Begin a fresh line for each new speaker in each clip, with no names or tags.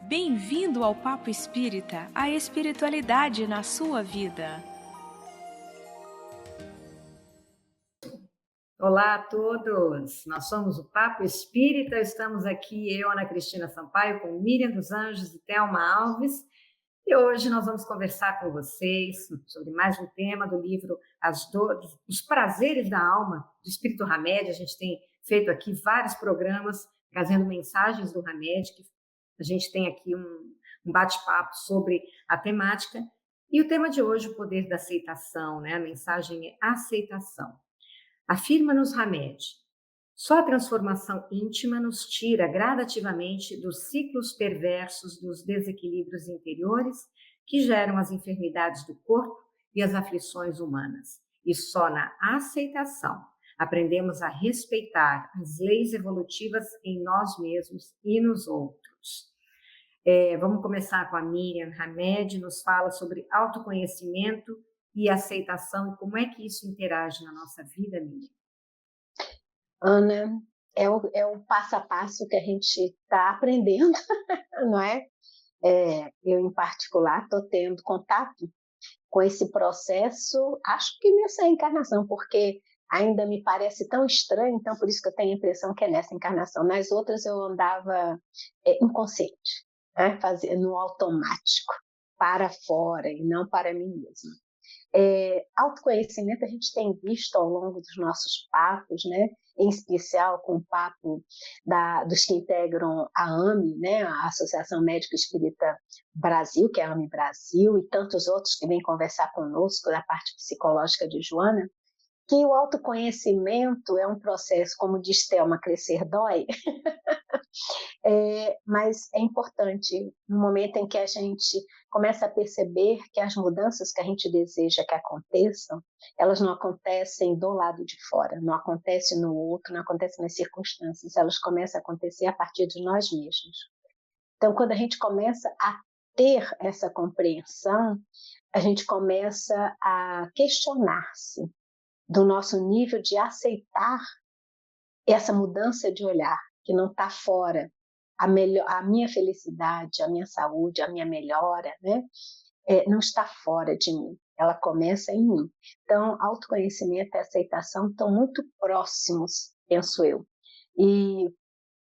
Bem-vindo ao Papo Espírita, a espiritualidade na sua vida.
Olá a todos, nós somos o Papo Espírita, estamos aqui, eu, Ana Cristina Sampaio, com Miriam dos Anjos e Thelma Alves, e hoje nós vamos conversar com vocês sobre mais um tema do livro As Dores, Os Prazeres da Alma, do Espírito Hamed. A gente tem feito aqui vários programas trazendo mensagens do Hamed, que a gente tem aqui um bate-papo sobre a temática, e o tema de hoje, o poder da aceitação, né? A mensagem é aceitação. Afirma-nos Hamed, só a transformação íntima nos tira gradativamente dos ciclos perversos dos desequilíbrios interiores que geram as enfermidades do corpo e as aflições humanas. E só na aceitação aprendemos a respeitar as leis evolutivas em nós mesmos e nos outros. Vamos começar com a Miriam Hamed, nos fala sobre autoconhecimento e aceitação e como é que isso interage na nossa vida, Miriam.
Ana, é o passo a passo que a gente está aprendendo, não é? Eu, em particular, estou tendo contato com esse processo, acho que nessa encarnação, porque ainda me parece tão estranho, então por isso que eu tenho a impressão que é nessa encarnação. Nas outras eu andava inconsciente, né? No automático, para fora e não para mim mesma. Autoconhecimento a gente tem visto ao longo dos nossos papos, né? Em especial com o papo dos que integram a AME, né? A Associação Médica Espírita Brasil, que é a AME Brasil, e tantos outros que vêm conversar conosco da parte psicológica de Joana, que o autoconhecimento é um processo, como diz Thelma, crescer dói, mas é importante no momento em que a gente começa a perceber que as mudanças que a gente deseja que aconteçam, elas não acontecem do lado de fora, não acontecem no outro, não acontecem nas circunstâncias, elas começam a acontecer a partir de nós mesmos. Então, quando a gente começa a ter essa compreensão, a gente começa a questionar-se do nosso nível de aceitar essa mudança de olhar, que não está fora, a minha felicidade, a minha saúde, a minha melhora, né? Não está fora de mim, ela começa em mim. Então, autoconhecimento e aceitação estão muito próximos, penso eu. E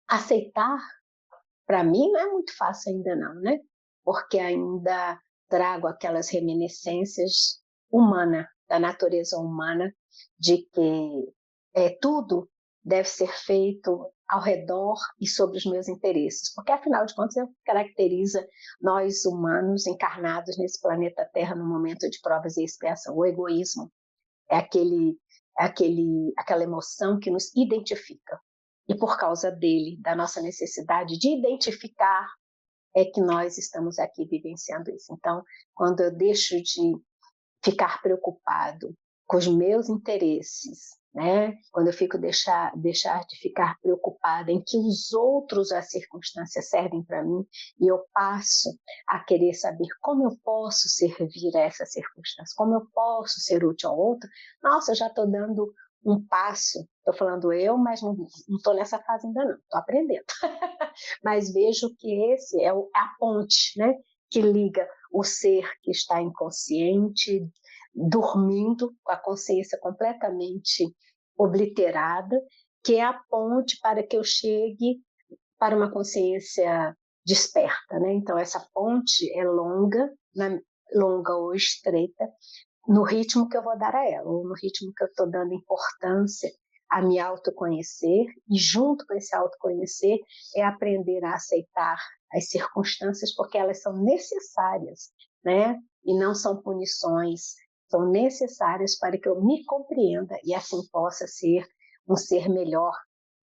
aceitar, para mim, não é muito fácil ainda não, né? Porque ainda trago aquelas reminiscências humanas, da natureza humana, de que tudo deve ser feito ao redor e sobre os meus interesses, porque afinal de contas é o que caracteriza nós humanos encarnados nesse planeta Terra no momento de provas e expiação. O egoísmo é aquela emoção que nos identifica, e por causa dele, da nossa necessidade de identificar, é que nós estamos aqui vivenciando isso. Então, quando eu deixo de ficar preocupado com os meus interesses, né? Quando eu fico deixar de ficar preocupada em que os outros, as circunstâncias servem para mim, e eu passo a querer saber como eu posso servir a essa circunstância, como eu posso ser útil ao outro, nossa, eu já estou dando um passo, estou falando eu, mas não estou nessa fase ainda não, estou aprendendo. Mas vejo que esse é a ponte, né? Que liga o ser que está inconsciente, dormindo, com a consciência completamente obliterada, que é a ponte para que eu chegue para uma consciência desperta, né? Então, essa ponte é longa, longa ou estreita, no ritmo que eu vou dar a ela, ou no ritmo que eu estou dando importância a me autoconhecer, e junto com esse autoconhecer é aprender a aceitar as circunstâncias, porque elas são necessárias, né? E não são punições, são necessárias para que eu me compreenda e assim possa ser um ser melhor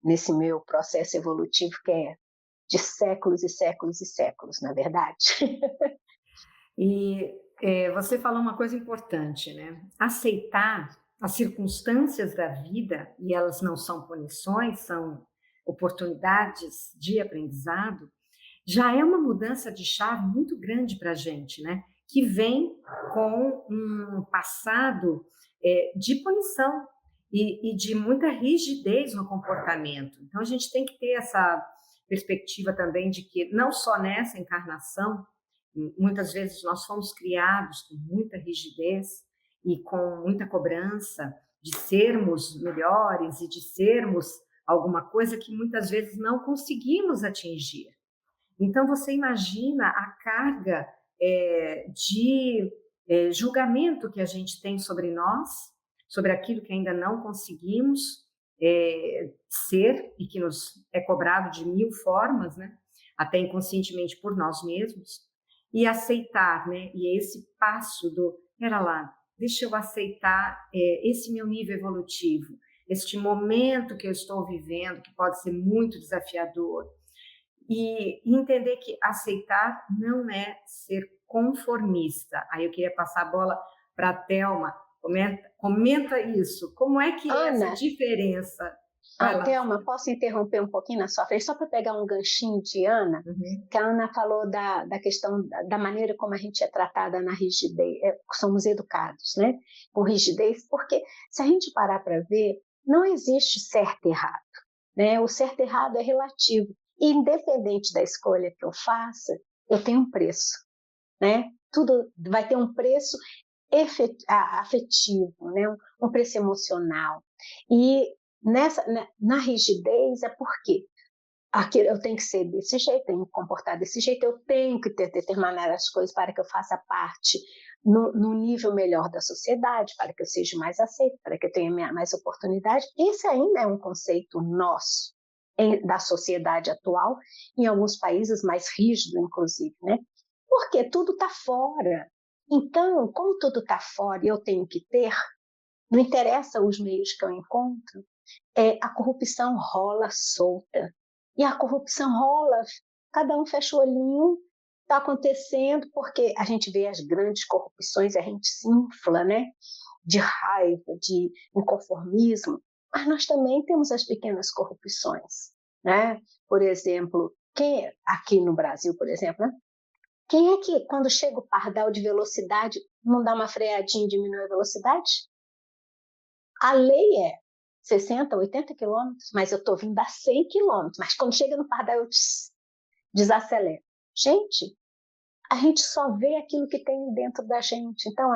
nesse meu processo evolutivo que é de séculos e séculos e séculos, na verdade.
E você falou uma coisa importante, né? Aceitar as circunstâncias da vida, e elas não são punições, são oportunidades de aprendizado, já é uma mudança de chave muito grande para a gente, né? Que vem com um passado de punição e de muita rigidez no comportamento. Então, a gente tem que ter perspectiva também de que não só nessa encarnação, muitas vezes nós fomos criados com muita rigidez e com muita cobrança de sermos melhores e de sermos alguma coisa que muitas vezes não conseguimos atingir. Então, você imagina a carga de julgamento que a gente tem sobre nós, sobre aquilo que ainda não conseguimos ser e que nos é cobrado de mil formas, né? Até inconscientemente por nós mesmos, e aceitar, né? E é esse passo do, pera lá, deixa eu aceitar esse meu nível evolutivo, este momento que eu estou vivendo, que pode ser muito desafiador, e entender que aceitar não é ser conformista. Aí eu queria passar a bola para a Thelma. Comenta isso. Como é que é essa
Ana,
diferença? Vai lá.
Thelma, posso interromper um pouquinho na sua frente, só para pegar um ganchinho de Ana, que a Ana falou da questão da maneira como a gente é tratada na rigidez, somos educados, né, com rigidez, porque se a gente parar para ver, não existe certo e errado, né, o certo e errado é relativo, e independente da escolha que eu faça, eu tenho um preço, né, tudo vai ter um preço afetivo, né, um preço emocional, e na rigidez é porque eu tenho que ser desse jeito, tenho que me comportar desse jeito, eu tenho que ter determinadas coisas para que eu faça parte no nível melhor da sociedade, para que eu seja mais aceito, para que eu tenha mais oportunidade. Esse ainda é um conceito nosso, da sociedade atual, em alguns países mais rígido, inclusive, né? Porque tudo está fora. Então, como tudo está fora e eu tenho que ter, não interessa os meios que eu encontro, a corrupção rola solta. E a corrupção rola, cada um fecha o olhinho, está acontecendo, porque a gente vê as grandes corrupções, a gente se infla, né? De raiva, de inconformismo, mas nós também temos as pequenas corrupções, né? Por exemplo, aqui no Brasil, por exemplo, né? Quem é que, quando chega o pardal de velocidade, não dá uma freadinha e diminui a velocidade? A lei é 60, 80 quilômetros, mas eu estou vindo a 100 quilômetros. Mas quando chega no pardal, eu desacelero. Gente, a gente só vê aquilo que tem dentro da gente. Então,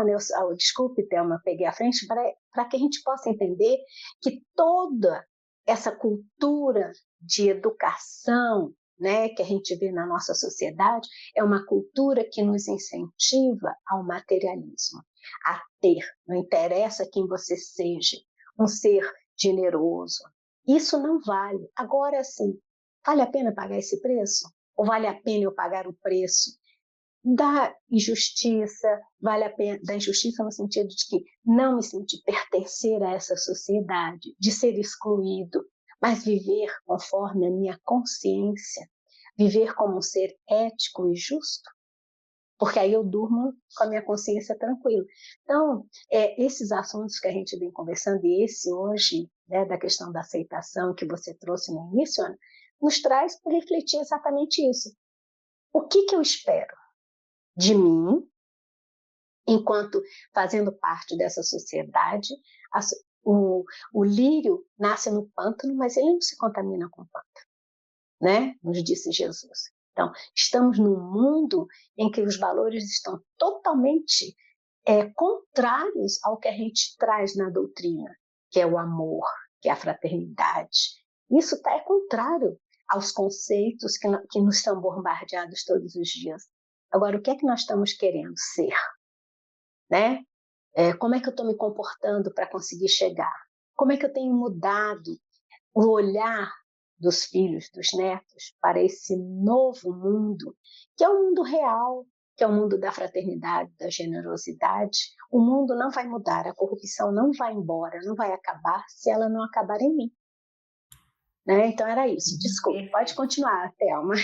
desculpe, Thelma, peguei a frente, para que a gente possa entender que toda essa cultura de educação, né, que a gente vê na nossa sociedade, é uma cultura que nos incentiva ao materialismo, a ter, não interessa quem você seja, um ser generoso. Isso não vale. Agora, sim, vale a pena pagar esse preço? Ou vale a pena eu pagar o preço da injustiça, vale a pena, da injustiça no sentido de que não me sentir pertencer a essa sociedade, de ser excluído, mas viver conforme a minha consciência, viver como um ser ético e justo, porque aí eu durmo com a minha consciência tranquila. Então, esses assuntos que a gente vem conversando, e esse hoje, né, da questão da aceitação que você trouxe no início, Ana, nos traz para refletir exatamente isso. O que eu espero de mim, enquanto fazendo parte dessa sociedade? O lírio nasce no pântano, mas ele não se contamina com o pântano, né? Nos disse Jesus. Então, estamos num mundo em que os valores estão totalmente contrários ao que a gente traz na doutrina, que é o amor, que é a fraternidade. Isso é contrário aos conceitos que nos são bombardeados todos os dias. Agora, o que é que nós estamos querendo ser? Né? Como é que eu estou me comportando para conseguir chegar? Como é que eu tenho mudado o olhar dos filhos, dos netos, para esse novo mundo, que é o mundo real, que é o mundo da fraternidade, da generosidade? O mundo não vai mudar, a corrupção não vai embora, não vai acabar se ela não acabar em mim. Né? Então era isso. Desculpe, pode continuar, Thelma.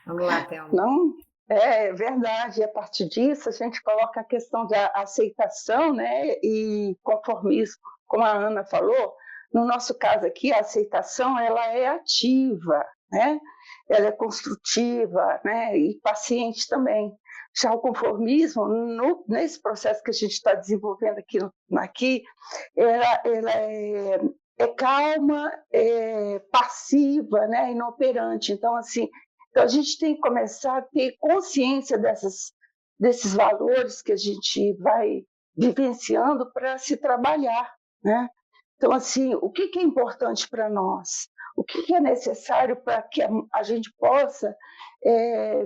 Vamos lá, Thelma.
Não, é verdade. E a partir disso, a gente coloca a questão da aceitação, né, e conformismo, como a Ana falou. No nosso caso aqui, a aceitação ela é ativa, né? Ela é construtiva, né? E paciente também. Já o conformismo, nesse processo que a gente está desenvolvendo aqui, ela é é calma, é passiva, né? Inoperante. Então, assim, então a gente tem que começar a ter consciência desses valores que a gente vai vivenciando para se trabalhar, né? Então, assim, o que é importante para nós? O que é necessário para que a gente possa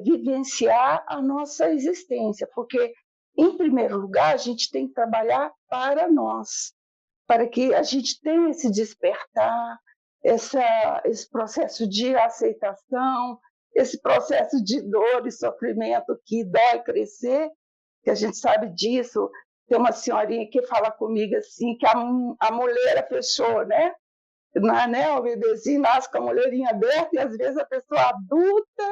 vivenciar a nossa existência? Porque, em primeiro lugar, a gente tem que trabalhar para nós, para que a gente tenha esse despertar, esse processo de aceitação, esse processo de dor e sofrimento que dói crescer, que a gente sabe disso. Tem uma senhorinha que fala comigo assim, que a moleira fechou, né? O bebezinho nasce com a moleirinha aberta e às vezes a pessoa adulta,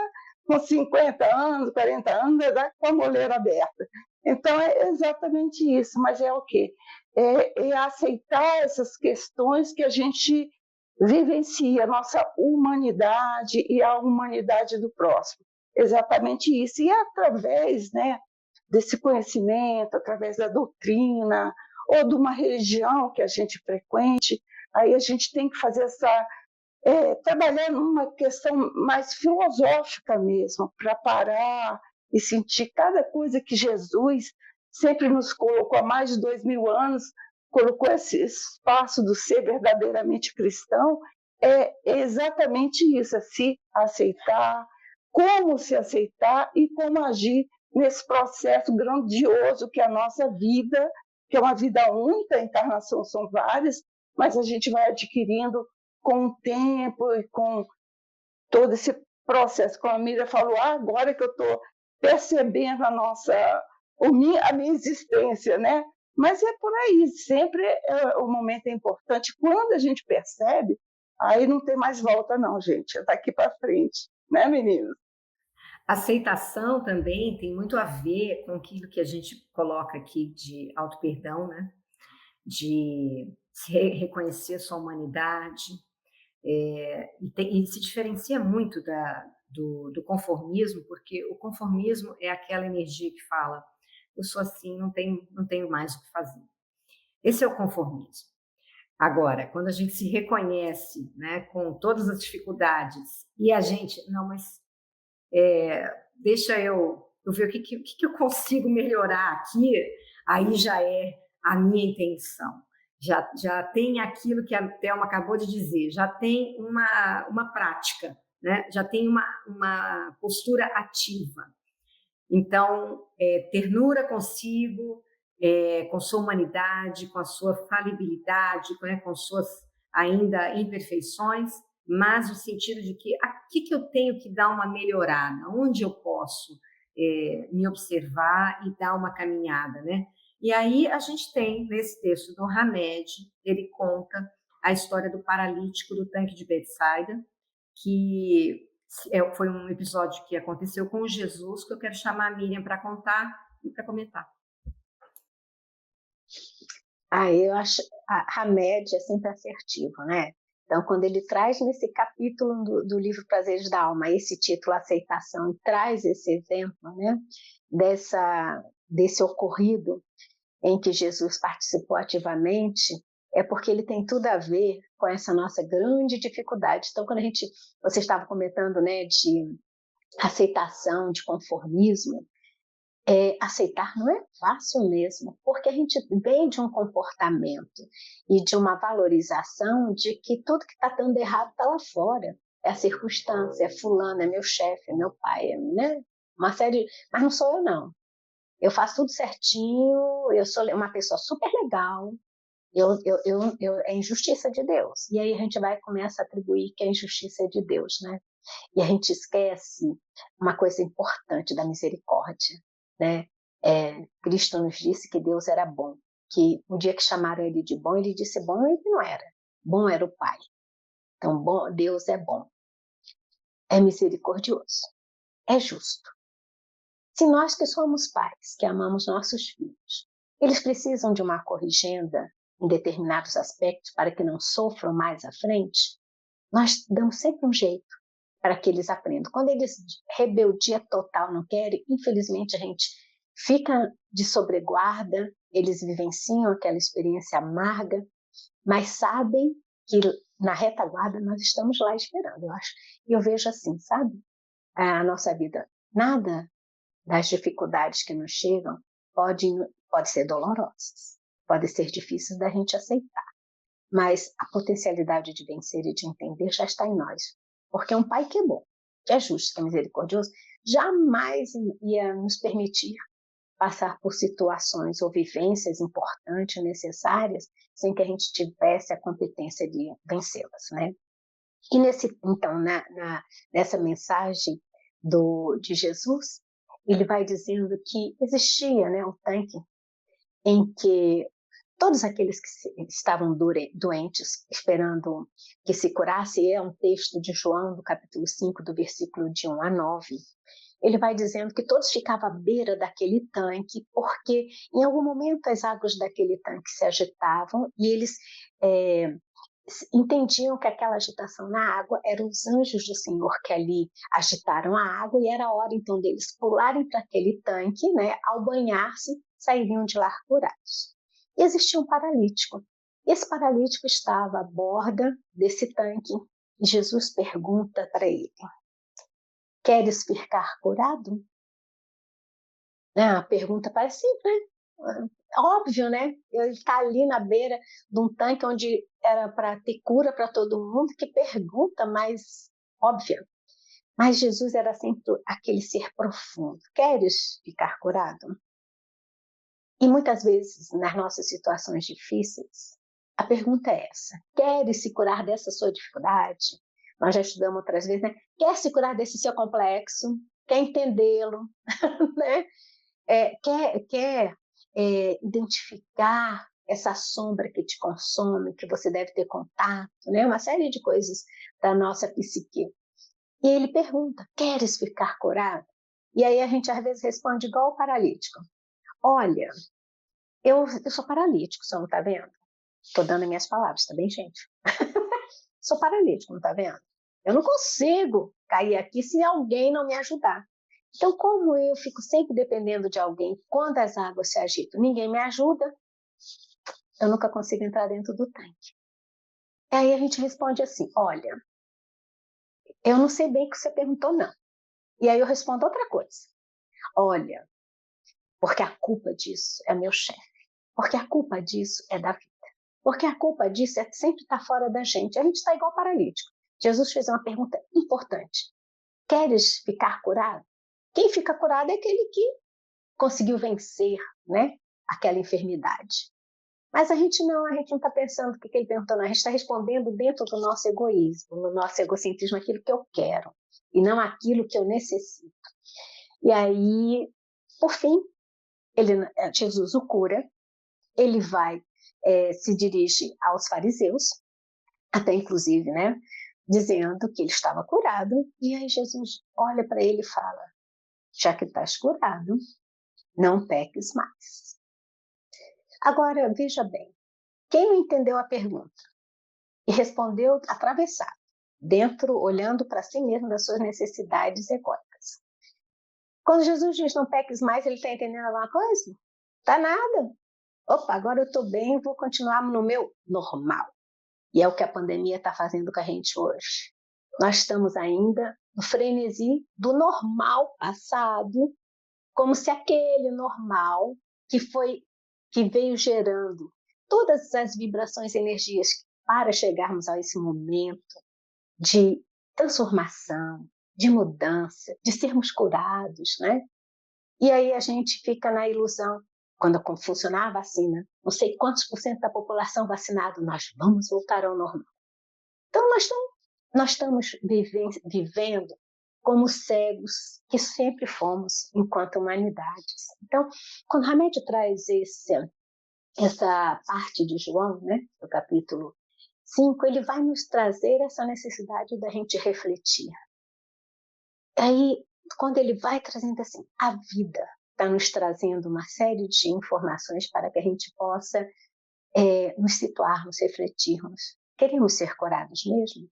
com 50 anos, 40 anos, já com a moleira aberta. Então é exatamente isso, mas é o quê? É aceitar essas questões que a gente vivencia, a nossa humanidade e a humanidade do próximo. Exatamente isso. E através, né, desse conhecimento, através da doutrina, ou de uma religião que a gente frequente, aí a gente tem que fazer trabalhar numa questão mais filosófica mesmo, para parar e sentir cada coisa que Jesus sempre nos colocou há mais de 2000 anos, colocou esse espaço do ser verdadeiramente cristão, é exatamente isso, é se aceitar, como se aceitar e como agir nesse processo grandioso que é a nossa vida, que é uma vida única, a encarnação são várias, mas a gente vai adquirindo com o tempo e com todo esse processo. Como a Miriam falou, agora que eu estou percebendo a minha existência, né? Mas é por aí, sempre o momento é importante. Quando a gente percebe, aí não tem mais volta não, gente, é daqui para frente, né, meninos?
Aceitação também tem muito a ver com aquilo que a gente coloca aqui de auto-perdão, né? De reconhecer sua humanidade, e se diferencia muito do conformismo, porque o conformismo é aquela energia que fala, eu sou assim, não tenho mais o que fazer. Esse é o conformismo. Agora, quando a gente se reconhece, né, com todas as dificuldades, e a gente, não, mas deixa eu ver o que eu consigo melhorar aqui, aí já é a minha intenção. Já tem aquilo que a Thelma acabou de dizer, já tem uma prática, né? Já tem uma postura ativa. Então, ternura consigo, com sua humanidade, com a sua falibilidade, né? Com suas ainda imperfeições, mas no sentido de que aqui que eu tenho que dar uma melhorada, onde eu posso me observar e dar uma caminhada, né? E aí a gente tem, nesse texto do Hamed, ele conta a história do paralítico do tanque de Betsaida, que foi um episódio que aconteceu com Jesus, que eu quero chamar a Miriam para contar e para comentar.
Eu acho a Hamed é sempre assertivo, né? Então, quando ele traz nesse capítulo do livro Prazeres da Alma, esse título Aceitação, e traz esse exemplo, né, desse ocorrido em que Jesus participou ativamente, é porque ele tem tudo a ver com essa nossa grande dificuldade. Então, quando você estava comentando, né, de aceitação, de conformismo, aceitar não é fácil mesmo, porque a gente vem de um comportamento e de uma valorização de que tudo que está dando errado está lá fora. É a circunstância, é fulano, é meu chefe, é meu pai, né? Uma série, mas não sou eu não. Eu faço tudo certinho, eu sou uma pessoa super legal, é injustiça de Deus. E aí a gente vai começar a atribuir que a injustiça é de Deus, né? E a gente esquece uma coisa importante da misericórdia, né? Cristo nos disse que Deus era bom, que o dia que chamaram ele de bom, ele disse bom, ele não era. Bom era o Pai. Então, Deus é bom. É misericordioso. É justo. Se nós que somos pais, que amamos nossos filhos, eles precisam de uma corrigenda em determinados aspectos para que não sofram mais à frente, nós damos sempre um jeito para que eles aprendam. Quando eles, rebeldia total, não querem, infelizmente a gente fica de sobreguarda, eles vivenciam aquela experiência amarga, mas sabem que na retaguarda nós estamos lá esperando, eu acho. E eu vejo assim, sabe? A nossa vida, nada das dificuldades que nos chegam pode ser dolorosas, pode ser difíceis da gente aceitar, mas a potencialidade de vencer e de entender já está em nós, porque um pai que é bom, que é justo, que é misericordioso, jamais ia nos permitir passar por situações ou vivências importantes, necessárias, sem que a gente tivesse a competência de vencê-las, né? E então, nessa mensagem de Jesus, ele vai dizendo que existia, né, um tanque em que todos aqueles que estavam doentes, esperando que se curasse, é um texto de João, do capítulo 5, do versículo de 1 a 9, ele vai dizendo que todos ficavam à beira daquele tanque, porque em algum momento as águas daquele tanque se agitavam e eles entendiam que aquela agitação na água eram os anjos do Senhor que ali agitaram a água, e era a hora então deles pularem para aquele tanque, né? Ao banhar-se, sairiam de lá curados. E existia um paralítico. Esse paralítico estava à borda desse tanque e Jesus pergunta para ele: queres ficar curado? A pergunta parece simples, né? Óbvio, né? Ele está ali na beira de um tanque onde era para ter cura para todo mundo. Que pergunta mais óbvia. Mas Jesus era sempre aquele ser profundo. Queres ficar curado? E muitas vezes, nas nossas situações difíceis, a pergunta é essa: queres se curar dessa sua dificuldade? Nós já estudamos outras vezes, né? Quer se curar desse seu complexo? Quer entendê-lo? Né? Quer identificar essa sombra que te consome, que você deve ter contato, né? Uma série de coisas da nossa psique. E ele pergunta: queres ficar curado? E aí a gente às vezes responde igual o paralítico: olha, eu sou paralítico, você não está vendo? Estou dando minhas palavras, tá bem, gente? Sou paralítico, não está vendo? Eu não consigo cair aqui se alguém não me ajudar. Então, como eu fico sempre dependendo de alguém, quando as águas se agitam, ninguém me ajuda, eu nunca consigo entrar dentro do tanque. E aí a gente responde assim: olha, eu não sei bem o que você perguntou, não. E aí eu respondo outra coisa: olha, porque a culpa disso é meu chefe, porque a culpa disso é da vida, porque a culpa disso é sempre estar fora da gente. A gente está igual paralítico. Jesus fez uma pergunta importante: queres ficar curado? Quem fica curado é aquele que conseguiu vencer, né, aquela enfermidade. Mas a gente não está pensando o que ele perguntou, não. A gente está respondendo dentro do nosso egoísmo, no nosso egocentrismo, aquilo que eu quero, e não aquilo que eu necessito. E aí, por fim, Jesus o cura, ele vai, se dirige aos fariseus, até inclusive, né, dizendo que ele estava curado, e aí Jesus olha para ele e fala: já que estás curado, não peques mais. Agora, veja bem, quem não entendeu a pergunta e respondeu atravessado, olhando para si mesmo das suas necessidades egóicas. Quando Jesus diz não peques mais, ele está entendendo alguma coisa? Tá nada. Opa, agora eu estou bem, vou continuar no meu normal. E é o que a pandemia está fazendo com a gente hoje. Nós estamos ainda no frenesi do normal passado, como se aquele normal que veio gerando todas as vibrações e energias para chegarmos a esse momento de transformação, de mudança, de sermos curados, né? E aí a gente fica na ilusão, quando funcionar a vacina, não sei quantos por cento da população vacinada, nós vamos voltar ao normal. Então nós estamos vivendo como cegos que sempre fomos enquanto humanidades. Então, quando o Hamed traz essa parte de João, né, do capítulo 5, ele vai nos trazer essa necessidade da gente refletir. Aí, quando ele vai trazendo assim, a vida está nos trazendo uma série de informações para que a gente possa nos situarmos, refletirmos. Queremos ser curados mesmo?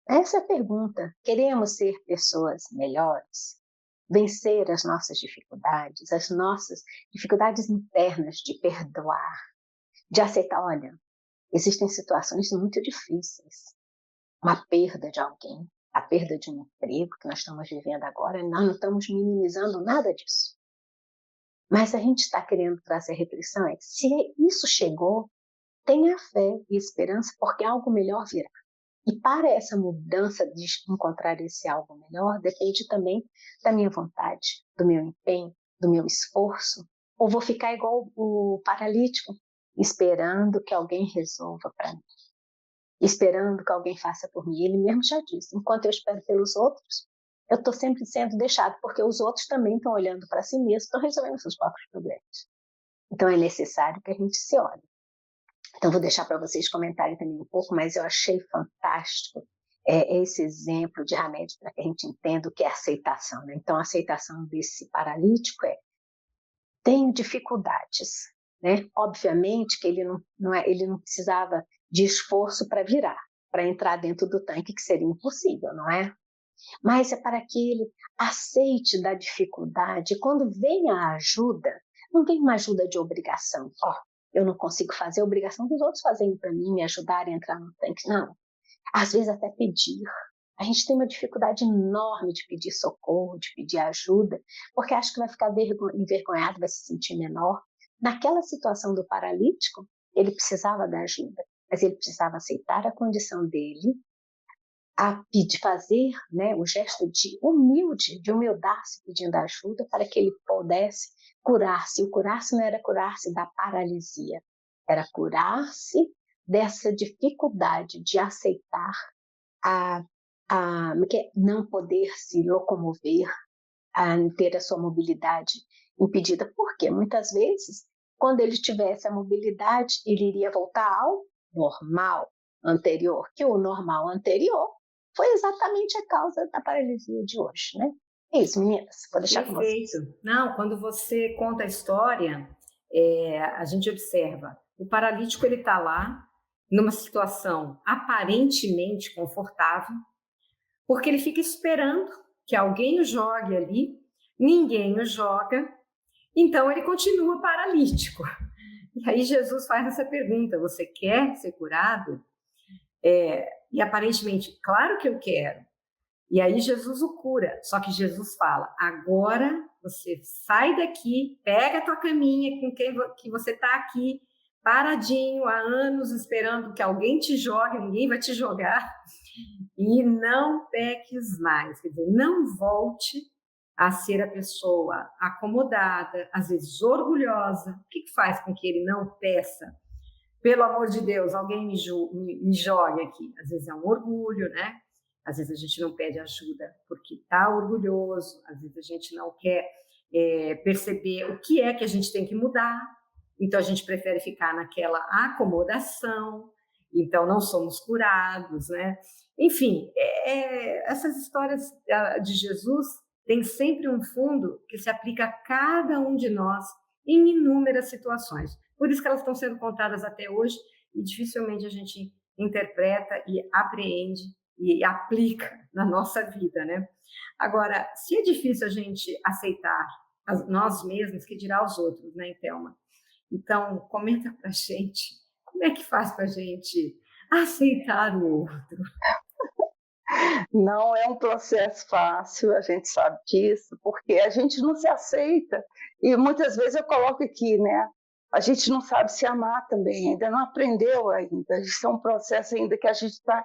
Essa é a pergunta. Queremos ser pessoas melhores? Vencer as nossas dificuldades internas de perdoar, de aceitar, olha, Existem situações muito difíceis. Uma perda de alguém, a perda de um emprego que nós estamos vivendo agora, nós não estamos minimizando nada disso. Mas a gente está querendo trazer reflexão, se isso chegou, tenha fé e esperança, porque algo melhor virá. E para essa mudança de encontrar esse algo melhor, depende também da minha vontade, do meu empenho, do meu esforço. Ou vou ficar igual o paralítico, esperando que alguém resolva para mim, esperando que alguém faça por mim. Ele mesmo já disse, enquanto eu espero pelos outros, eu estou sempre sendo deixado, porque os outros também estão olhando para si mesmos, estão resolvendo seus próprios problemas. Então é necessário que a gente se olhe. Então vou deixar para vocês comentarem também um pouco, mas eu achei fantástico esse exemplo de Hamed para que a gente entenda o que é aceitação, né? Então a aceitação desse paralítico tenho dificuldades, né? Obviamente que ele não precisava de esforço para virar, para entrar dentro do tanque, que seria impossível, não é? Mas é para que ele aceite da dificuldade. Quando vem a ajuda, não vem uma ajuda de obrigação. Eu não consigo fazer a obrigação dos outros fazerem para mim, me ajudarem a entrar no tanque. Não. Às vezes até pedir. A gente tem uma dificuldade enorme de pedir socorro, de pedir ajuda, porque acha que vai ficar envergonhado, vai se sentir menor. Naquela situação do paralítico, ele precisava da ajuda, mas ele precisava aceitar a condição dele, a fazer, né, o gesto de humildade-se pedindo ajuda para que ele pudesse curar-se. O curar-se não era curar-se da paralisia, era curar-se dessa dificuldade de aceitar não poder se locomover, ter a sua mobilidade impedida. Porque muitas vezes, quando ele tivesse a mobilidade, ele iria voltar ao normal anterior, que o normal anterior foi exatamente a causa da paralisia de hoje, né? É isso, meninas, vou deixar com vocês.
Perfeito. Não, quando você conta a história, a gente observa, o paralítico ele está lá, numa situação aparentemente confortável, porque ele fica esperando que alguém o jogue ali, ninguém o joga, então ele continua paralítico. E aí Jesus faz essa pergunta, você quer ser curado? E aparentemente, claro que eu quero. E aí Jesus o cura, só que Jesus fala, agora você sai daqui, pega a tua caminha com quem que você está aqui, paradinho há anos esperando que alguém te jogue, ninguém vai te jogar, e não peques mais, quer dizer, não volte a ser a pessoa acomodada, às vezes orgulhosa. O que faz com que ele não peça? Pelo amor de Deus, alguém me jogue aqui. Às vezes é um orgulho, né? Às vezes a gente não pede ajuda porque está orgulhoso, às vezes a gente não quer perceber o que é que a gente tem que mudar, então a gente prefere ficar naquela acomodação, então não somos curados, né? Enfim, essas histórias de Jesus têm sempre um fundo que se aplica a cada um de nós em inúmeras situações. Por isso que elas estão sendo contadas até hoje e dificilmente a gente interpreta e apreende e aplica na nossa vida, né? Agora, se é difícil a gente aceitar nós mesmos, que dirá os outros, né, Thelma? Então, comenta pra gente, como é que faz pra gente aceitar o outro?
Não é um processo fácil, a gente sabe disso, porque a gente não se aceita. E muitas vezes eu coloco aqui, né? A gente não sabe se amar também, ainda não aprendeu ainda. Isso é um processo ainda que a gente está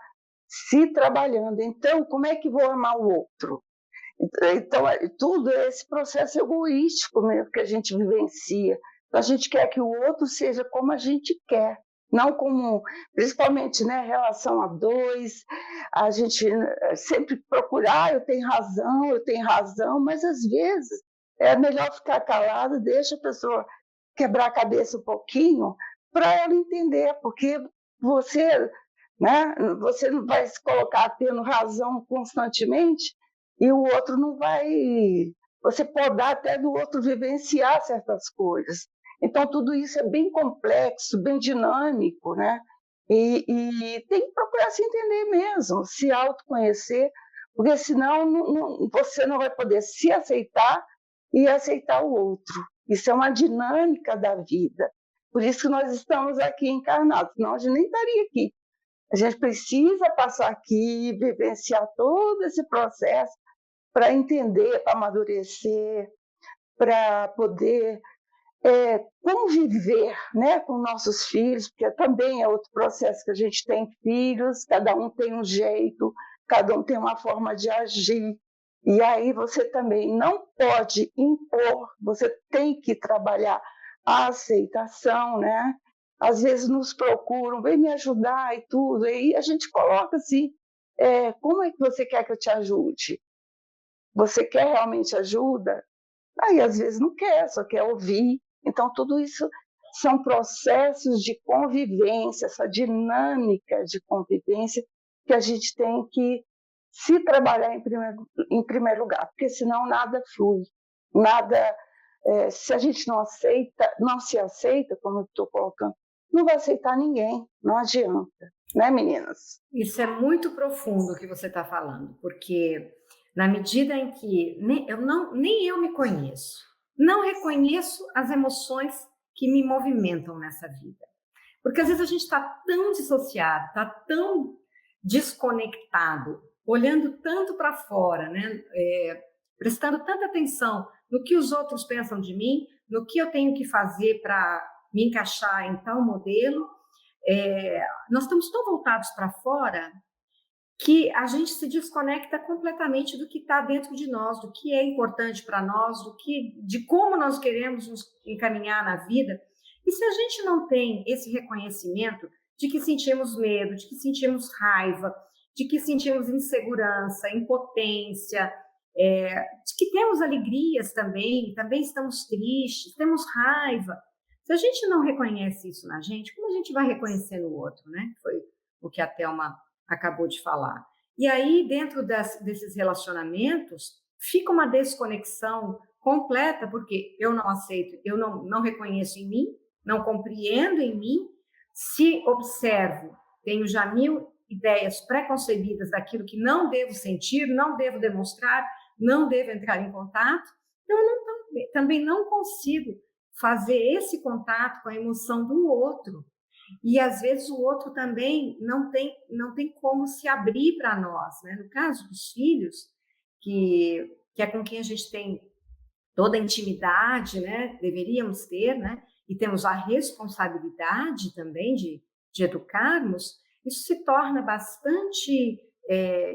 se trabalhando. Então, como é que vou amar o outro? Então, tudo esse processo egoístico mesmo que a gente vivencia. Então, a gente quer que o outro seja como a gente quer, não como, principalmente, né, relação a dois, a gente sempre procurar, eu tenho razão, mas às vezes é melhor ficar calado, deixa a pessoa quebrar a cabeça um pouquinho para ela entender, porque você, né, você não vai se colocar tendo razão constantemente e o outro não vai, você pode dar até do outro vivenciar certas coisas. Então, tudo isso é bem complexo, bem dinâmico, né? E tem que procurar se entender mesmo, se autoconhecer, porque senão você não vai poder se aceitar e aceitar o outro. Isso é uma dinâmica da vida. Por isso que nós estamos aqui encarnados, senão a gente nem estaria aqui. A gente precisa passar aqui, vivenciar todo esse processo para entender, para amadurecer, para poder conviver, né, com nossos filhos, porque também é outro processo que a gente tem filhos, cada um tem um jeito, cada um tem uma forma de agir, e aí você também não pode impor, você tem que trabalhar a aceitação, né? Às vezes nos procuram, vem me ajudar e tudo, e a gente coloca assim, como é que você quer que eu te ajude? Você quer realmente ajuda? Aí às vezes não quer, só quer ouvir. Então tudo isso são processos de convivência, essa dinâmica de convivência que a gente tem que se trabalhar em primeiro lugar, porque senão nada flui, nada. Se a gente não aceita, não se aceita, como eu estou colocando, não vai aceitar ninguém, não adianta, né, meninas?
Isso é muito profundo o que você está falando, porque na medida em que nem eu me conheço, não reconheço as emoções que me movimentam nessa vida. Porque às vezes a gente está tão dissociado, está tão desconectado, olhando tanto para fora, né? Prestando tanta atenção no que os outros pensam de mim, no que eu tenho que fazer para me encaixar em tal modelo. Nós estamos tão voltados para fora que a gente se desconecta completamente do que está dentro de nós, do que é importante para nós, de como nós queremos nos encaminhar na vida. E se a gente não tem esse reconhecimento de que sentimos medo, de que sentimos raiva, de que sentimos insegurança, impotência, de que temos alegrias também estamos tristes, temos raiva. Se a gente não reconhece isso na gente, como a gente vai reconhecer no outro, né? Foi o que a Thelma acabou de falar. E aí, dentro desses relacionamentos, fica uma desconexão completa, porque eu não aceito, eu não reconheço em mim, não compreendo em mim, se observo, tenho já 1000 ideias pré-concebidas daquilo que não devo sentir, não devo demonstrar, não devo entrar em contato, então eu também não consigo fazer esse contato com a emoção do outro. E às vezes o outro também não tem como se abrir para nós, né? No caso dos filhos, que é com quem a gente tem toda a intimidade, né? Deveríamos ter, né? E temos a responsabilidade também de educarmos, isso se torna bastante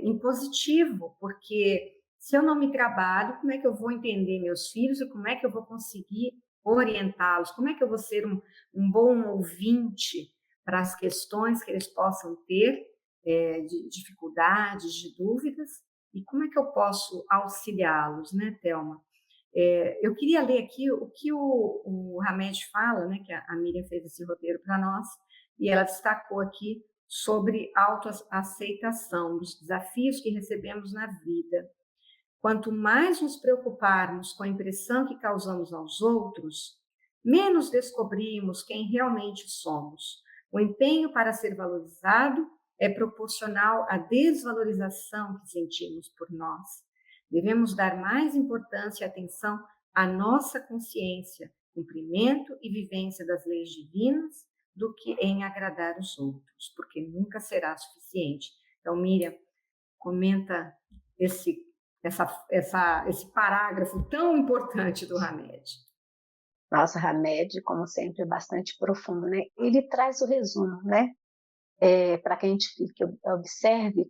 impositivo, porque se eu não me trabalho, como é que eu vou entender meus filhos e como é que eu vou conseguir orientá-los? Como é que eu vou ser um bom ouvinte para as questões que eles possam ter, de dificuldades, de dúvidas? E como é que eu posso auxiliá-los, né, Thelma? Eu queria ler aqui o que o Hamed fala, né, que a Miriam fez esse roteiro para nós, e ela destacou aqui sobre autoaceitação, dos desafios que recebemos na vida. Quanto mais nos preocuparmos com a impressão que causamos aos outros, menos descobrimos quem realmente somos. O empenho para ser valorizado é proporcional à desvalorização que sentimos por nós. Devemos dar mais importância e atenção à nossa consciência, cumprimento e vivência das leis divinas, do que em agradar os outros, porque nunca será suficiente. Então, Miriam, comenta esse parágrafo tão importante do Hamed.
Nossa, Hamed, como sempre, é bastante profundo, né? Ele traz o resumo, né? Para que a gente fique, observe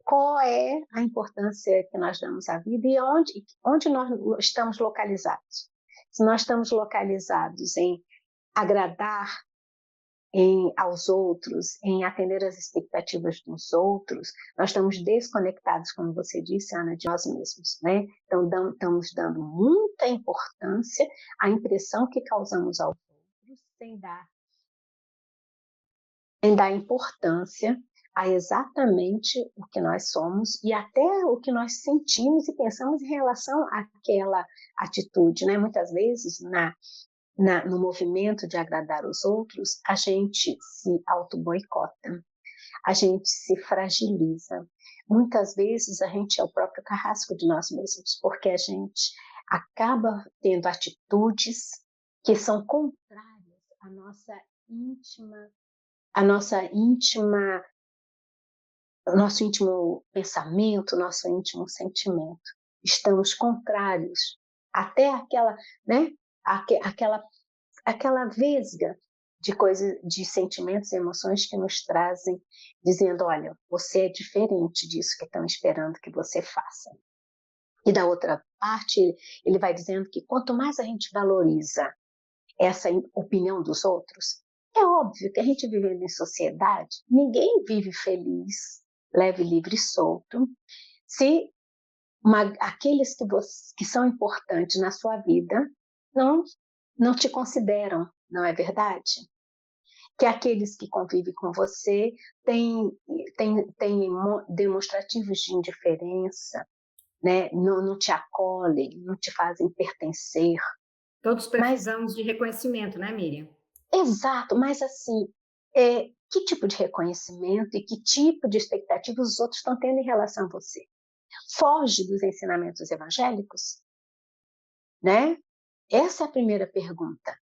qual é a importância que nós damos à vida e onde nós estamos localizados. Se nós estamos localizados em agradar aos outros, em atender às expectativas dos outros, nós estamos desconectados, como você disse, Ana, de nós mesmos, né? Então, estamos dando muita importância à impressão que causamos aos outros, sem dar importância a exatamente o que nós somos e até o que nós sentimos e pensamos em relação àquela atitude, né? Muitas vezes, no movimento de agradar os outros, a gente se auto-boicota, a gente se fragiliza. Muitas vezes a gente é o próprio carrasco de nós mesmos, porque a gente acaba tendo atitudes que são contrárias a nossa íntima, a nossa íntima, o nosso íntimo pensamento, o nosso íntimo sentimento. Estamos contrários até aquela, né, aquela vesga de coisas, de sentimentos e emoções que nos trazem, dizendo, olha, você é diferente disso que estão esperando que você faça. E da outra parte, ele vai dizendo que quanto mais a gente valoriza essa opinião dos outros, é óbvio que a gente vivendo em sociedade, ninguém vive feliz, leve, livre e solto, se aqueles que são importantes na sua vida não te consideram, não é verdade? Que aqueles que convivem com você têm demonstrativos de indiferença, né? Não te acolhem, não te fazem pertencer.
Todos precisamos de reconhecimento, né, Miriam?
Exato, mas assim, que tipo de reconhecimento e que tipo de expectativa os outros estão tendo em relação a você? Foge dos ensinamentos evangélicos? Né? Essa é a primeira pergunta.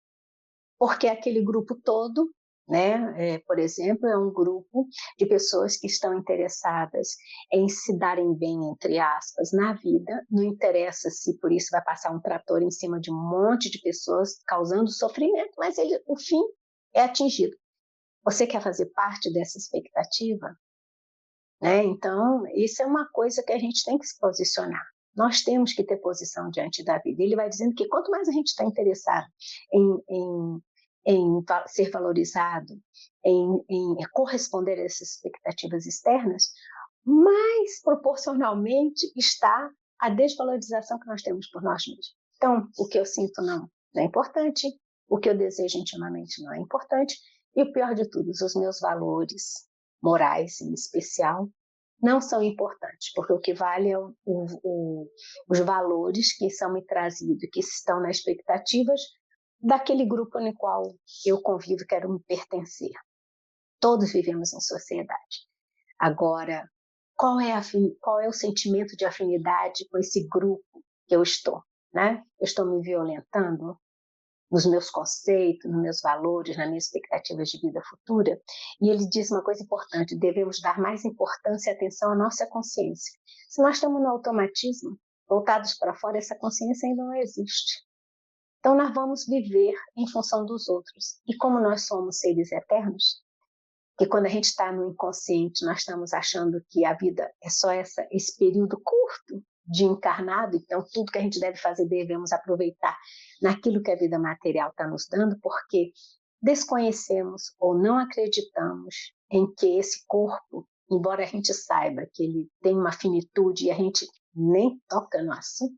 Porque aquele grupo todo, né, por exemplo, é um grupo de pessoas que estão interessadas em se darem bem, entre aspas, na vida, não interessa se por isso vai passar um trator em cima de um monte de pessoas causando sofrimento, mas o fim é atingido. Você quer fazer parte dessa expectativa? Né? Então, isso é uma coisa que a gente tem que se posicionar. Nós temos que ter posição diante da vida. Ele vai dizendo que quanto mais a gente está interessado em ser valorizado, em corresponder a essas expectativas externas, mais proporcionalmente está a desvalorização que nós temos por nós mesmos. Então, o que eu sinto não é importante, o que eu desejo intimamente não é importante, e o pior de tudo, os meus valores morais, em especial, não são importantes, porque o que vale é os valores que são me trazidos, que estão nas expectativas daquele grupo no qual eu convivo, quero me pertencer. Todos vivemos em sociedade. Agora, qual é o sentimento de afinidade com esse grupo que eu estou? Né? Eu estou me violentando nos meus conceitos, nos meus valores, nas minhas expectativas de vida futura. E ele diz uma coisa importante, devemos dar mais importância e atenção à nossa consciência. Se nós estamos no automatismo, voltados para fora, essa consciência ainda não existe. Então nós vamos viver em função dos outros. E como nós somos seres eternos, que quando a gente está no inconsciente, nós estamos achando que a vida é só esse período curto de encarnado, então tudo que a gente deve fazer devemos aproveitar naquilo que a vida material está nos dando, porque desconhecemos ou não acreditamos em que esse corpo, embora a gente saiba que ele tem uma finitude e a gente nem toca no assunto,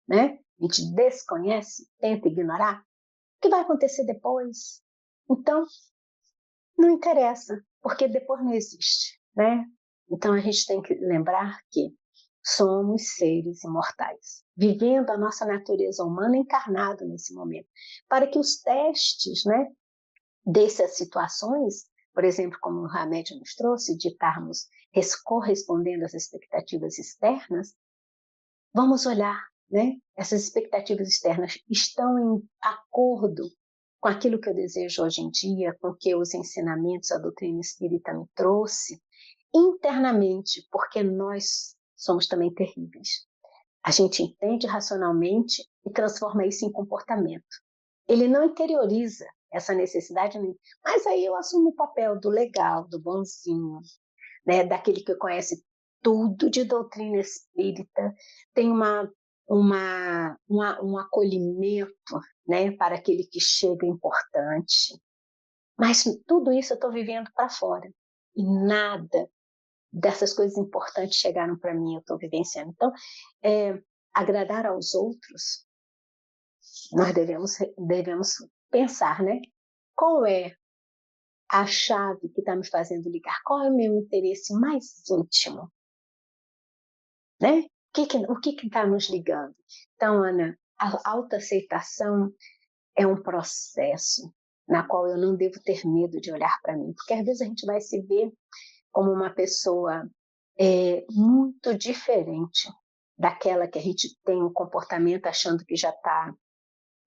né? A gente desconhece, tenta ignorar, o que vai acontecer depois? Então, não interessa, porque depois não existe, né? Então a gente tem que lembrar que somos seres imortais, vivendo a nossa natureza humana encarnado nesse momento, para que os testes, né, dessas situações, por exemplo, como o Hamed nos trouxe, de estarmos correspondendo às expectativas externas, vamos olhar, né? Essas expectativas externas estão em acordo com aquilo que eu desejo hoje em dia, com o que os ensinamentos, a doutrina espírita me trouxe, internamente, porque nós somos também terríveis. A gente entende racionalmente e transforma isso em comportamento. Ele não interioriza essa necessidade, mas aí eu assumo o papel do legal, do bonzinho, né, daquele que conhece tudo de doutrina espírita, tem um acolhimento, né, para aquele que chega importante. Mas tudo isso eu estou vivendo para fora. E nada dessas coisas importantes chegaram para mim, eu estou vivenciando. Então, agradar aos outros, nós devemos pensar, né? Qual é a chave que está me fazendo ligar? Qual é o meu interesse mais íntimo? Né? O que está nos ligando? Então, Ana, a autoaceitação é um processo na qual eu não devo ter medo de olhar para mim, porque às vezes a gente vai se ver como uma pessoa muito diferente daquela que a gente tem um comportamento achando que já está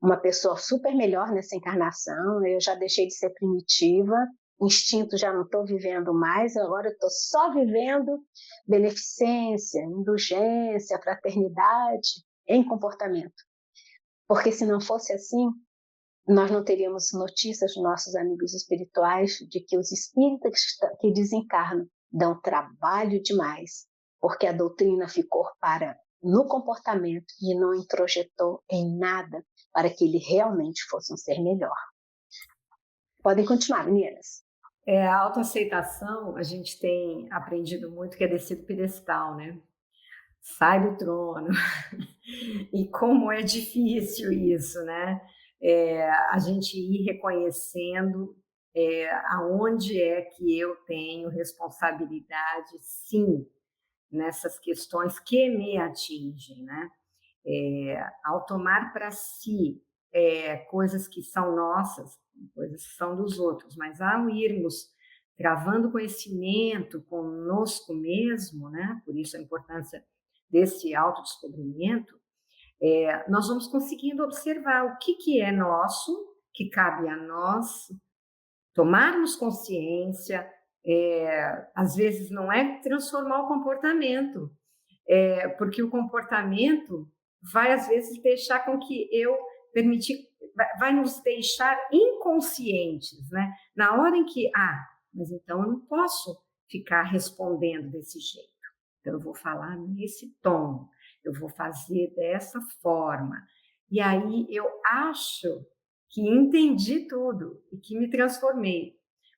uma pessoa super melhor nessa encarnação, eu já deixei de ser primitiva, instinto já não estou vivendo mais, agora eu estou só vivendo beneficência, indulgência, fraternidade em comportamento. Porque se não fosse assim, nós não teríamos notícias dos nossos amigos espirituais de que os espíritas que desencarnam dão trabalho demais, porque a doutrina ficou no comportamento e não introjetou em nada para que ele realmente fosse um ser melhor. Podem continuar, meninas.
A autoaceitação, a gente tem aprendido muito que é descer do pedestal, né? Sai do trono. E como é difícil isso, né? A gente ir reconhecendo aonde é que eu tenho responsabilidade, sim, nessas questões que me atingem, né? Ao tomar para si coisas que são nossas, coisas que são dos outros, mas ao irmos travando conhecimento conosco mesmo, né? Por isso a importância desse autodescobrimento, nós vamos conseguindo observar o que é nosso, que cabe a nós, tomarmos consciência, às vezes não é transformar o comportamento, porque o comportamento vai, às vezes, deixar com que vai nos deixar inconscientes, né? Na hora em que, mas então eu não posso ficar respondendo desse jeito, então eu vou falar nesse tom, eu vou fazer dessa forma, e aí eu acho que entendi tudo e que me transformei,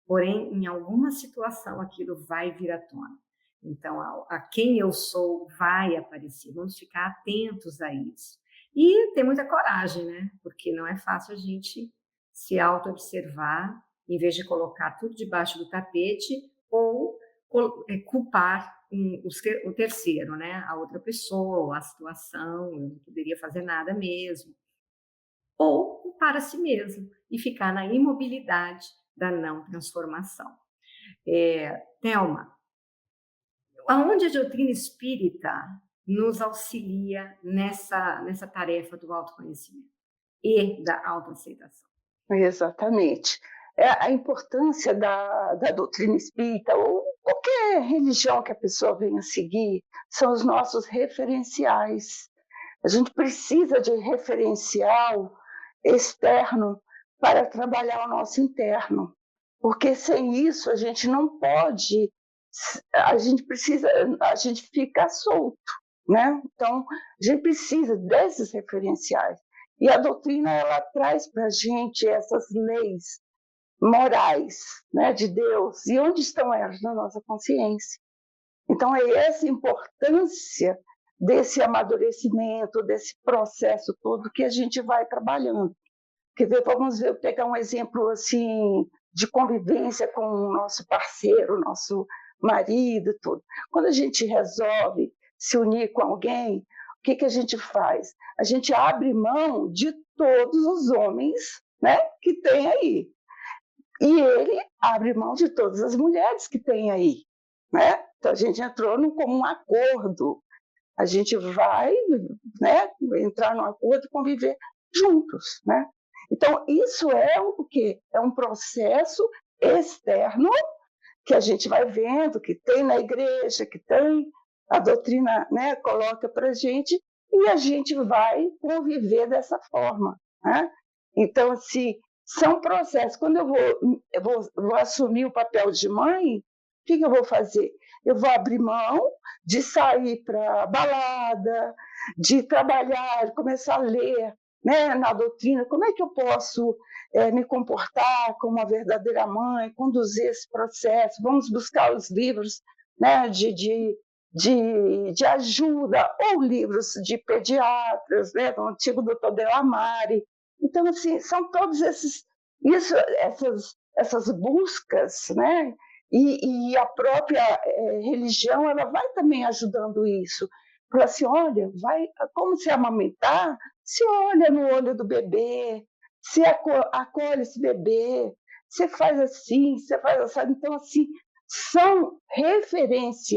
porém, em alguma situação aquilo vai vir à tona. Então, a quem eu sou vai aparecer. Vamos ficar atentos a isso. E ter muita coragem, né? Porque não é fácil a gente se auto-observar, em vez de colocar tudo debaixo do tapete ou culpar o terceiro, né? A outra pessoa, a situação, eu não poderia fazer nada mesmo. Ou culpar a si mesmo e ficar na imobilidade da não transformação. Thelma, aonde a doutrina espírita nos auxilia nessa tarefa do autoconhecimento e da autoaceitação?
Exatamente. A importância da doutrina espírita, ou qualquer religião que a pessoa venha seguir, são os nossos referenciais. A gente precisa de referencial externo para trabalhar o nosso interno, porque sem isso a gente não pode, a gente fica solto, né? Então, a gente precisa desses referenciais. E a doutrina, ela traz para a gente essas leis morais, né, de Deus. E onde estão elas? Na nossa consciência. Então, é essa importância desse amadurecimento, desse processo todo que a gente vai trabalhando. Vamos pegar um exemplo assim de convivência com o nosso parceiro, nosso marido, tudo. Quando a gente resolve se unir com alguém, o que a gente faz? A gente abre mão de todos os homens, né, que tem aí. E ele abre mão de todas as mulheres que tem aí, né? Então a gente entrou num comum acordo. A gente vai, né, entrar num acordo e conviver juntos, né? Então isso é o quê? É um processo externo que a gente vai vendo, que tem na igreja, que tem a doutrina, né, coloca para a gente, e a gente vai conviver dessa forma, né? Então, assim, são processos. Quando eu vou assumir o papel de mãe, o que eu vou fazer? Eu vou abrir mão de sair para balada, de trabalhar, de começar a ler, né, na doutrina, como é que eu posso me comportar como uma verdadeira mãe, conduzir esse processo, vamos buscar os livros, né, de ajuda, ou livros de pediatras, né, do antigo Dr. Delamare. Então, assim, são todos essas buscas, né, e a própria religião, ela vai também ajudando isso. Fala assim, olha, como se amamentar, se olha no olho do bebê, se acolhe esse bebê, você faz assim, você faz assim. Então, assim, são referências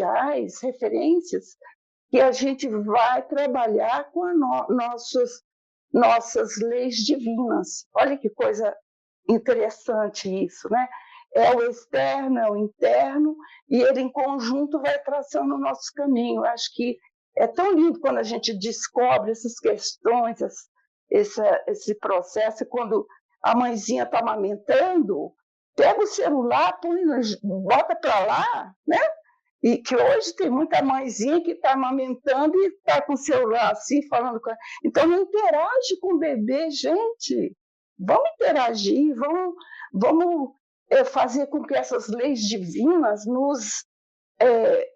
que a gente vai trabalhar com nossas leis divinas. Olha que coisa interessante isso, né? É o externo, é o interno, e ele em conjunto vai traçando o nosso caminho. Eu acho que é tão lindo quando a gente descobre essas questões, esse processo, quando a mãezinha está amamentando, pega o celular, põe, bota para lá, né? E que hoje tem muita mãezinha que está amamentando e está com o celular assim, falando com ela. Então, não interage com o bebê, gente. Vamos interagir, vamos fazer com que essas leis divinas nos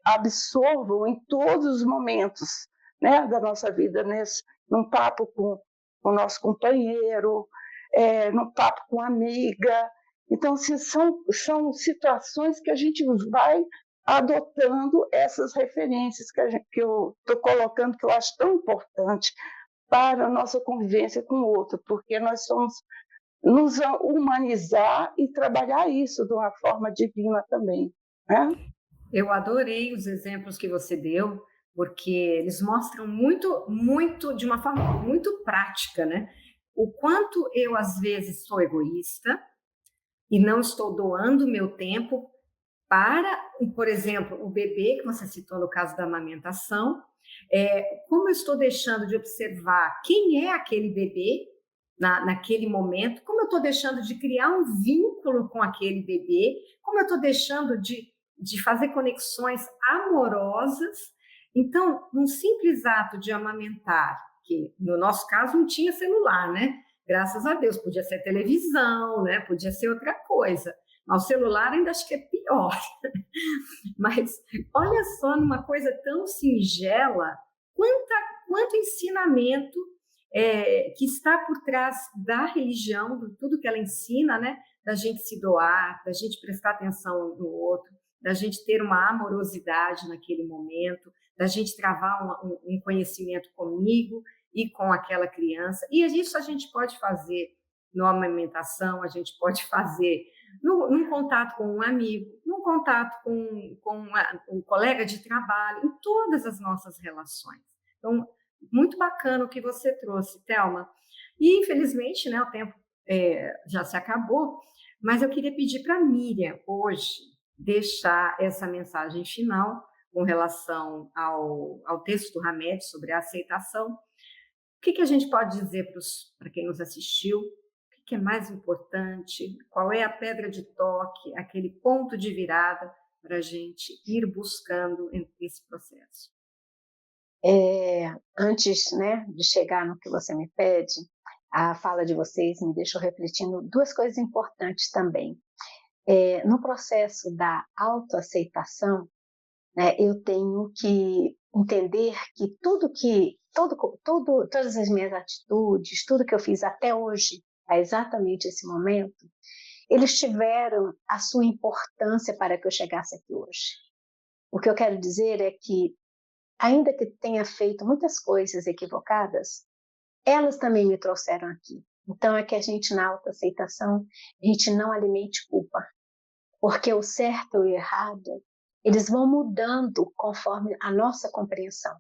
absorvam em todos os momentos, né, da nossa vida, num papo com o nosso companheiro, num papo com a amiga. Então, assim, são situações que a gente vai adotando essas referências que eu estou colocando, que eu acho tão importante para a nossa convivência com o outro, porque nós somos nos humanizar e trabalhar isso de uma forma divina também, né?
Eu adorei os exemplos que você deu, porque eles mostram muito, muito, de uma forma muito prática, né? O quanto eu, às vezes, sou egoísta e não estou doando meu tempo para, por exemplo, o bebê, que você citou no caso da amamentação, como eu estou deixando de observar quem é aquele bebê naquele momento, como eu estou deixando de criar um vínculo com aquele bebê, como eu estou deixando de fazer conexões amorosas. Então, um simples ato de amamentar, que no nosso caso não tinha celular, né? Graças a Deus, podia ser televisão, né? Podia ser outra coisa. Mas o celular ainda acho que é pior. Mas olha só, numa coisa tão singela, quanto ensinamento que está por trás da religião, de tudo que ela ensina, né? Da gente se doar, da gente prestar atenção no outro, da gente ter uma amorosidade naquele momento, da gente travar um conhecimento comigo e com aquela criança. E isso a gente pode fazer na amamentação, a gente pode fazer num contato com um amigo, num contato com um colega de trabalho, em todas as nossas relações. Então, muito bacana o que você trouxe, Thelma. E, infelizmente, né, o tempo já se acabou, mas eu queria pedir para a Miriam, hoje, deixar essa mensagem final com relação ao texto do Hamed sobre a aceitação. O que a gente pode dizer para quem nos assistiu? O que é mais importante? Qual é a pedra de toque, aquele ponto de virada para a gente ir buscando esse processo?
Antes, né, de chegar no que você me pede, a fala de vocês me deixou refletindo duas coisas importantes também. No processo da autoaceitação, né, eu tenho que entender que todas as minhas atitudes, tudo que eu fiz até hoje, a exatamente esse momento, eles tiveram a sua importância para que eu chegasse aqui hoje. O que eu quero dizer é que, ainda que tenha feito muitas coisas equivocadas, elas também me trouxeram aqui. Então é que a gente, na autoaceitação, a gente não alimente culpa, porque o certo e o errado, eles vão mudando conforme a nossa compreensão.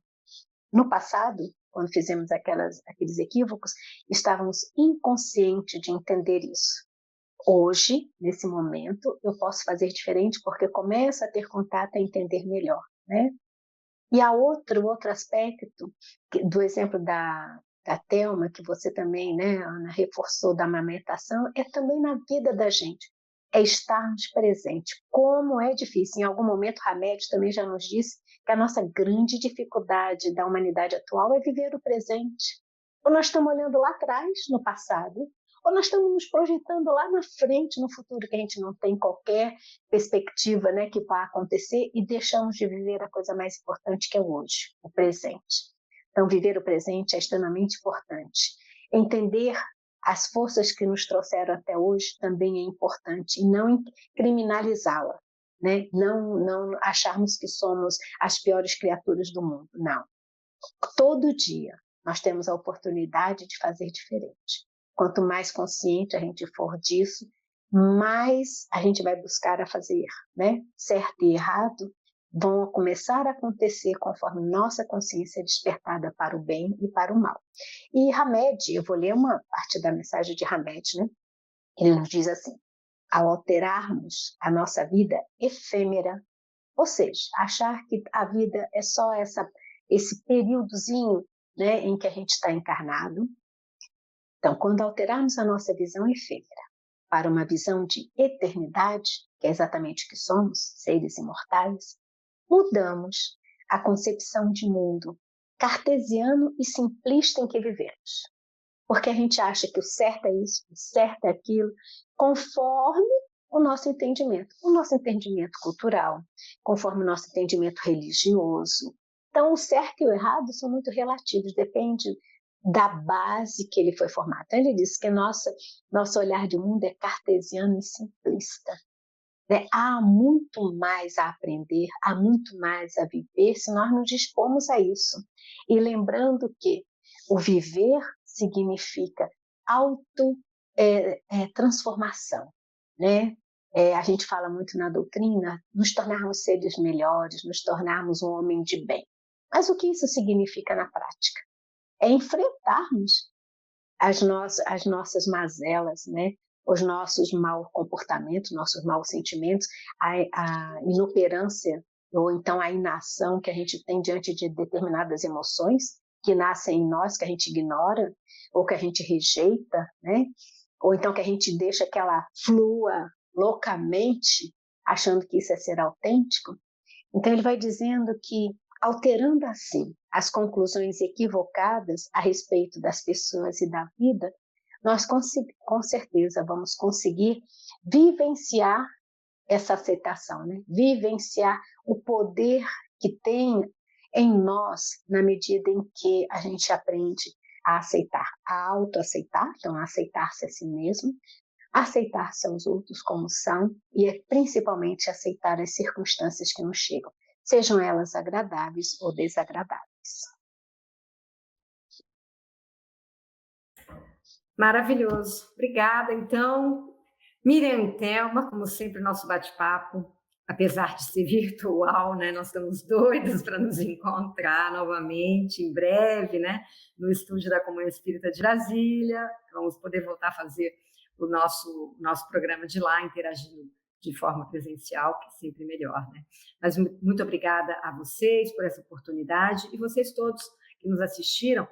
No passado, quando fizemos aqueles equívocos, estávamos inconscientes de entender isso. Hoje, nesse momento, eu posso fazer diferente porque começo a ter contato, a entender melhor, né? E o outro aspecto do exemplo da Thelma, que você também, né, Ana, reforçou da amamentação, é também na vida da gente, é estarmos presentes. Como é difícil. Em algum momento, Hamed também já nos disse que a nossa grande dificuldade da humanidade atual é viver o presente. Ou nós estamos olhando lá atrás, no passado, ou nós estamos nos projetando lá na frente, no futuro, que a gente não tem qualquer perspectiva, né, que vai acontecer, e deixamos de viver a coisa mais importante, que é o hoje, o presente. Então, viver o presente é extremamente importante. Entender as forças que nos trouxeram até hoje também é importante, e não criminalizá-la, né? Não acharmos que somos as piores criaturas do mundo, não. Todo dia nós temos a oportunidade de fazer diferente. Quanto mais consciente a gente for disso, mais a gente vai buscar a fazer, né? Certo e errado, vão começar a acontecer conforme nossa consciência é despertada para o bem e para o mal. E Hamed, eu vou ler uma parte da mensagem de Hamed, né? Ele nos diz assim: ao alterarmos a nossa vida efêmera, ou seja, achar que a vida é só esse períodozinho, né, em que a gente está encarnado. Então, quando alterarmos a nossa visão efêmera para uma visão de eternidade, que é exatamente o que somos, seres imortais, mudamos a concepção de mundo cartesiano e simplista em que vivemos. Porque a gente acha que o certo é isso, o certo é aquilo, conforme o nosso entendimento cultural, conforme o nosso entendimento religioso. Então, o certo e o errado são muito relativos, depende da base que ele foi formado. Então, ele diz que nosso olhar de mundo é cartesiano e simplista. Né? Há muito mais a aprender, há muito mais a viver se nós nos dispomos a isso. E lembrando que o viver significa transformação, né? A gente fala muito na doutrina, nos tornarmos seres melhores, nos tornarmos um homem de bem. Mas o que isso significa na prática? É enfrentarmos as nossas mazelas, né? Os nossos maus comportamentos, nossos maus sentimentos, a inoperância ou então a inação que a gente tem diante de determinadas emoções que nascem em nós, que a gente ignora ou que a gente rejeita, né? Ou então que a gente deixa que ela flua loucamente, achando que isso é ser autêntico. Então ele vai dizendo que, alterando assim as conclusões equivocadas a respeito das pessoas e da vida, nós com certeza vamos conseguir vivenciar essa aceitação, né? Vivenciar o poder que tem em nós na medida em que a gente aprende a aceitar, a autoaceitar, então a aceitar-se a si mesmo, aceitar-se aos outros como são e principalmente aceitar as circunstâncias que nos chegam, sejam elas agradáveis ou desagradáveis.
Maravilhoso. Obrigada, então. Miriam e Thelma, como sempre, nosso bate-papo, apesar de ser virtual, né? Nós estamos doidos para nos encontrar novamente, em breve, né? No estúdio da Comunhão Espírita de Brasília. Vamos poder voltar a fazer o nosso programa de lá, interagindo de forma presencial, que é sempre melhor, né? Mas muito obrigada a vocês por essa oportunidade e vocês todos que nos assistiram.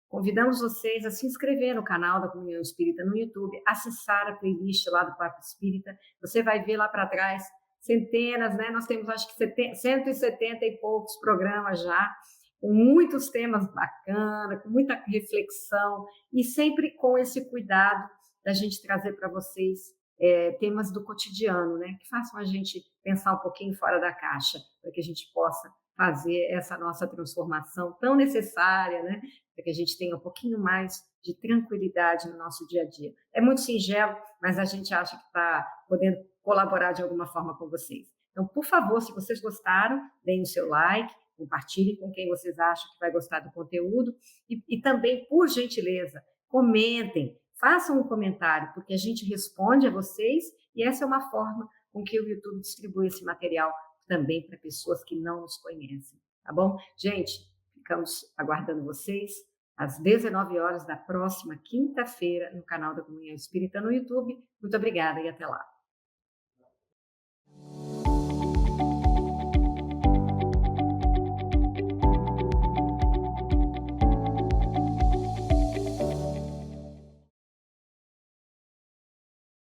Convidamos vocês a se inscrever no canal da Comunhão Espírita no YouTube, acessar a playlist lá do Papo Espírita. Você vai ver lá para trás centenas, né? Nós temos acho que 170 e poucos programas já, com muitos temas bacanas, com muita reflexão e sempre com esse cuidado da gente trazer para vocês temas do cotidiano, né? Que façam a gente pensar um pouquinho fora da caixa, para que a gente possa fazer essa nossa transformação tão necessária, né? Para que a gente tenha um pouquinho mais de tranquilidade no nosso dia a dia. É muito singelo, mas a gente acha que está podendo colaborar de alguma forma com vocês. Então, por favor, se vocês gostaram, deem o seu like, compartilhem com quem vocês acham que vai gostar do conteúdo e também, por gentileza, comentem, façam um comentário, porque a gente responde a vocês e essa é uma forma com que o YouTube distribui esse material também para pessoas que não nos conhecem, tá bom? Gente, ficamos aguardando vocês às 19 horas da próxima quinta-feira no canal da Comunhão Espírita no YouTube. Muito obrigada e até lá.